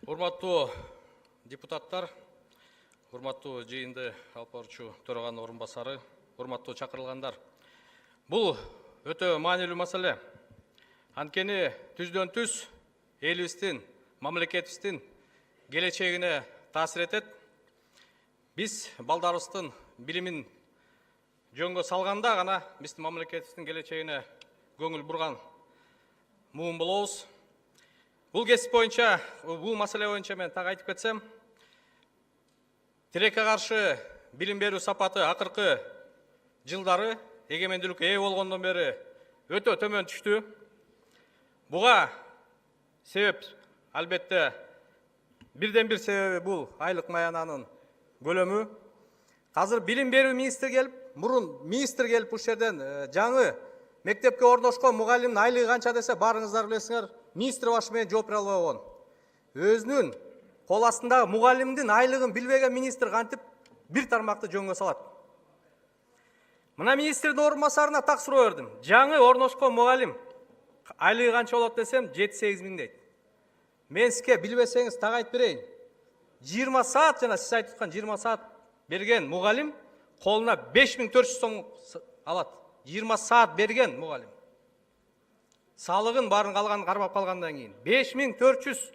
Урматтуу депутаттар, урматтуу жыйынды алып баруучу төраганын орун басары, урматтуу чакырылгандар. Бул өтө маанилүү маселе. Анткени түздөн түз элибиздин, мамлекетибиздин келечегине таасир этет. Биз балдарыбыздын билимин жөнгө салганда гана биздин мамлекетибиздин келечегине көңүл бурган муун болобуз. Бул кесип боюнча, бул маселе боюнча мен так айтып кетсем, тилекке каршы билим берүү сапаты акыркы жылдары эгемендүүлүккө ээ болгондон бери өтө төмөн түштү. Буга себеп албетте бирден бир себеби бул айлык маянанын көлөмү. Азыр билим берүү министри келип, мурун министр келип ушул жерден жаңы мектепке орношкон мугалимдин айлыгы канча десе, баарыңыздар билесиңер, министр башы менен жооп бере албай койгон. Өзүнүн кол астындагы мугалимдин айлыгын билбеген министр кантип бир тармакты жөнгө салат? Мына министрдин орун басарына так суроо бердим. Жаңы орношкон мугалим айлыгы канча болот десем, 7-8 миң дейт. Мен сизге билбесеңиз так айтып берейин. 20 саат, жана сиз айтып аткан 20 саат берген мугалим колуна 5400 сом алат. 20 саат берген мугалим. Салыгын барын калган кармап калгандан кийин 5400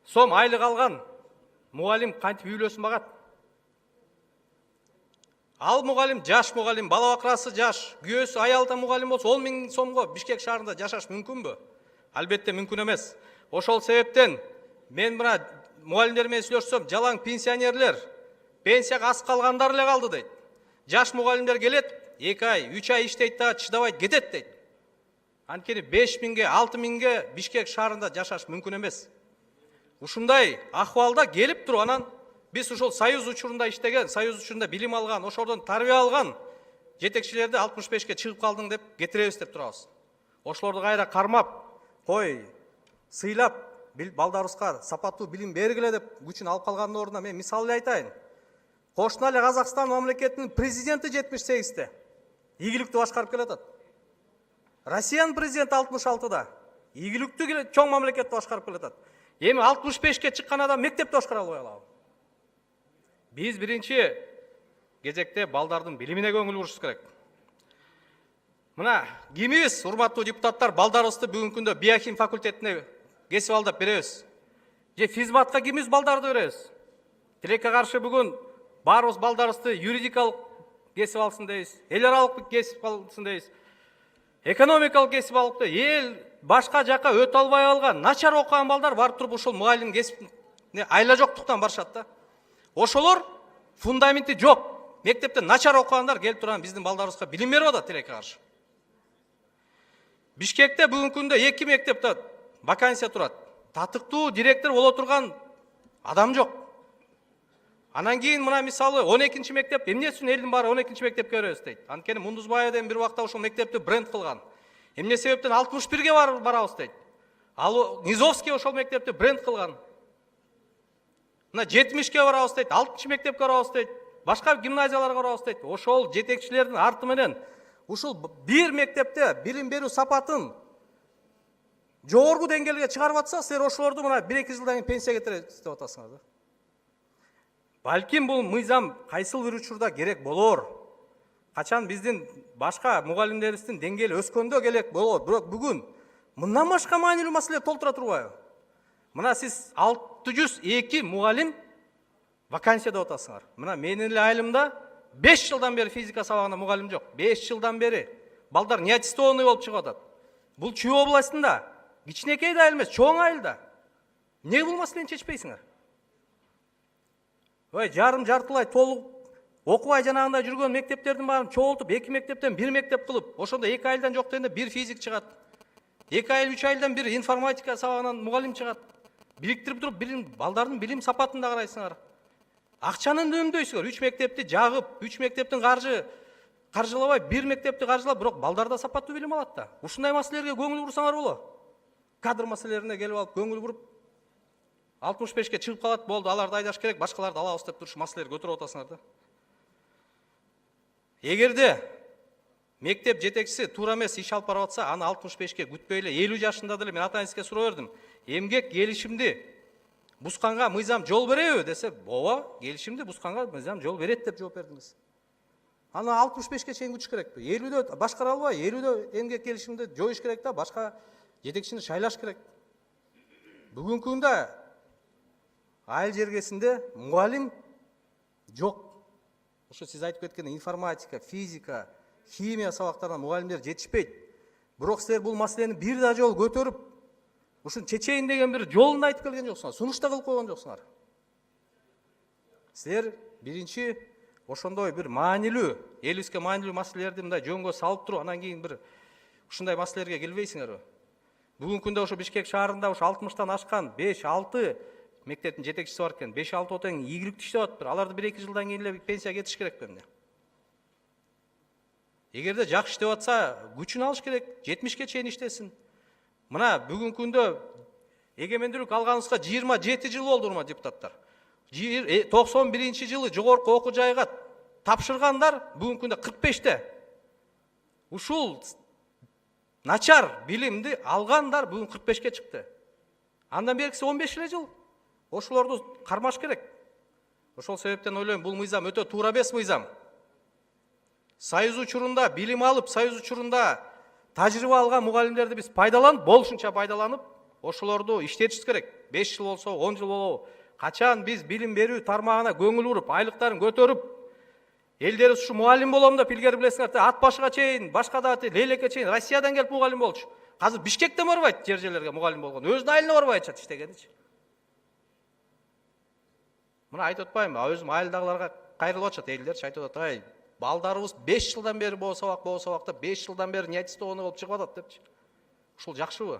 сом айлык алган мугалим кантип үйлөсүн багат? Ал мугалим жаш мугалим, бала бакырасы жаш, күйөөсү аялда мугалим болсо 10 000 сомго Бишкек шаарында жашаш мүмкүнбү? Албетте мүмкүн эмес. Ошол себептен мен мына мугалимдер менен сүйлөшсөм, жалаң пенсионерлер, пенсияга аз калгандар эле калды дейт. Жаш мугалимдер келет, 2 ай, 3 ай иштейт да чыдабайт кетет дейт. Анткени 5 000-ге, 6 000-ге Бишкек шаарында жашаш мүмкүн эмес. Ушундай акыбалда келип туруп, анан биз ушул союз учурунда иштеген, союз учурунда билим алган, ошордон тарбия алган жетекчилерди 65-ке чыгып калдың деп кетиребиз деп турабыз. Ошолорду кайра кармап, кой, сыйлап, балдарыбызга сапаттуу билим бергиле деп күчүн алып калгандын ордуна мен мисал эле айтайын. Кошуна эле Казакстан мамлекетинин президенти 78-те ийгиликтүү башкарып келатат. Россиянын президенти 66-да ийгиликтүү чоң мамлекетти башкарып келатат. Эми 65-ке чыккан адам мектепти башкара албай калабы? Биз биринчи кезекте балдардын билимине көңүл бурушубуз керек. Мына кимибиз, урматтуу депутаттар, балдарыбызды бүгүнкү күндө биохим факультетине кесип алдап беребиз? Же физматка кимибиз балдарды беребиз? Тилекке каршы бүгүн баарыбыз балдарыбызды юридикалык кесип алсын дейбиз, эл аралык кесип алсын дейбиз. Экономикалык кесип алыпты, эл башка жака өтө албай калган, начар окуган балдар барып туруп ушул мугалим кесипине айла жоктуктан барышат да. Ошолор фундаменти жок, мектепте начар окугандар келип турган биздин балдарыбызга билим берип атат тилекке каршы. Бишкекте бүгүнкү күндө 2 мектепте вакансия турат. Татыктуу директор боло турган адам жок. Анан кийин мына мисалы 12-чи мектеп, эмне үчүн элдин баары 12-чи мектепке беребиз дейт. Анткени Мундузбаев деген бир убакта ошол мектепти бренд кылган. Эмне себептен 61-ге барабыз дейт. Ал Низовский ошол мектепти бренд кылган. Мына 70-ке барабыз дейт, 6-чы мектепке барабыз дейт, башка гимназияларга барабыз дейт. Ошол жетекчилердин арты менен ушул бир мектепте билим берүү сапатын жогорку деңгээлге чыгарып атса, силер ошолорду мына 1-2 жылдан кийин пенсияга кетиребиз деп атасыңар да. Балким бул мыйзам кайсыл бир учурда керек болор. Качан биздин башка мугалимдерибиздин деңгээли өскөндө керек болот. Бирок бүгүн мындан башка маанилүү маселе толтура турбайбы? Мына сиз 602 мугалим вакансия деп атасыңар. Мына менин эле айылымда 5 жылдан бери физика сабагында мугалим жок. 5 жылдан бери балдар неаттестованный болуп чыгып атат. Бул Чүй областында кичинекей да айыл эмес, чоң айылда. Эмнеге бул маселени чечпейсиңер? Ой, жартылай толук окубай жанагындай жүргөн мектептердин баарын чогултуп, 2 мектептен 1 мектеп кылып, ошондо 2 айылдан жок дегенде 1 физик чыгат. 2 айыл, 3 айылдан 1 информатика сабагынан мугалим чыгат. Бириктирип туруп, балдардын билим сапатын да карайсыңар. Акчаны үнөмдөйсүңөр. 3 мектепти жагып, 3 мектептин каржылабай, 1 мектепти каржылап, бирок балдар да сапаттуу билим алат да. Ушундай маселелерге көңүл бурсаңар боло. Кадр маселелерине келип алып көңүл буруп, 65-ке чыгып калат, болду, аларды айдаш керек, башкаларды алабыз деп туруш маселелер көтөрүп атасыңар да. Эгерде мектеп жетекчиси туура эмес иш алып барып атса, аны 65-ке күтпөй эле 50 жашында деле мен атайын сизге суроо бердим. Эмгек келишимди бусканга мыйзам жол береби десе, ооба, келишимди бусканга мыйзам жол берет деп жооп бердиңиз. Аны 65-ке чейин күтүш керекпи? 50-дө башкара албай, 50-дө эмгек келишимди жоюш керек да, башка жетекчини шайлаш керек. Бүгүнкү күндө айыл жергесинде мугалим жок. Ошо сиз айтып кеткен информатика, физика, химия сабактарына мугалимдер жетишпейт. Бирок силер бул маселени бир да жолу көтөрүп, ушун чечейин деген бир жолун айтып келген жоксуңар, сунуш да кылып койгон жоксуңар. Силер биринчи ошондой бир маанилүү, элибизге маанилүү маселелерди мындай жөнгө салып туруп, анан кийин бир ушундай маселелерге келбейсиңерби? Бүгүнкү күндө ошо Бишкек шаарында ушу 60-тан ашкан 5-6 мектептин жетекчиси бар экен. 5-6 отен ийгиликтүү иштеп атыптыр. Аларды 1-2 жылдан кийин эле пенсияга кетиш керек эмне? Эгерде жакшы иштеп атса, күчүн алыш керек, 70-ке чейин иштесин. Мына бүгүнкү күндө эгемендүүлүк алганыбызга 27 жыл болду, урматтуу депутаттар. 91-жылы жогорку окуу жайга тапшыргандар бүгүнкү күндө 45-те. Ушул начар билимди алгандар бүгүн 45-ке чыкты. Андан беркиси 15 эле жыл. Ошолорду кармаш керек. Ошол себептен ойлойм, бул мыйзам өтө туура эмес мыйзам. Союз учурунда билим алып, союз учурунда тажрыйба алган мугалимдерди биз пайдаланып, болушунча пайдаланып, ошолорду иштетишибиз керек. 5 жыл болсо, 10 жыл болобу. Качан биз билим берүү тармагына көңүл буруп, айлыктарын көтөрүп, элдерибиз ушу мугалим болом деп илгери билесиңер, ат башыга чейин, башка да лейлекке чейин Россиядан келип мугалим болчу. Азыр Бишкектен барбайт жер-жерлерге мугалим болгон. Өзүнүн айылына барбай атышат иштегеничи. Мына айтып атпаймынбы, өзүм айылдагыларга кайрылып атышат элдерчи, айтып атат, ай, балдарыбыз 5 жылдан бери боо сабакта 5 жылдан бери неаттестованный болуп чыгып атат депчи. Ушул жакшыбы?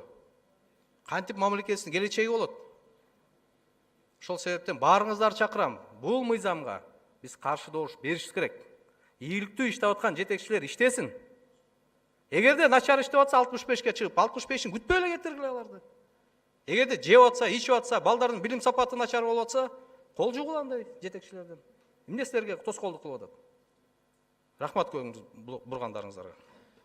Кантип мамлекеттин келечеги болот? Ошол себептен баарыңыздарды чакырам. Бул мыйзамга биз каршы добуш беришибиз керек. Ийгиликтүү иштеп аткан жетекчилер иштесин. Эгерде начар иштеп атса 65-ке чыгып, 65-ин күтпөй эле кетиргиле аларды. Эгерде жеп атса, ичип атса, балдардын билим сапаты начар болуп атса, кол жугула андай жетекчилерден. Эмне силерге тоскоолдук кылып атат? Рахмат көңүл бургандарыңыздарга.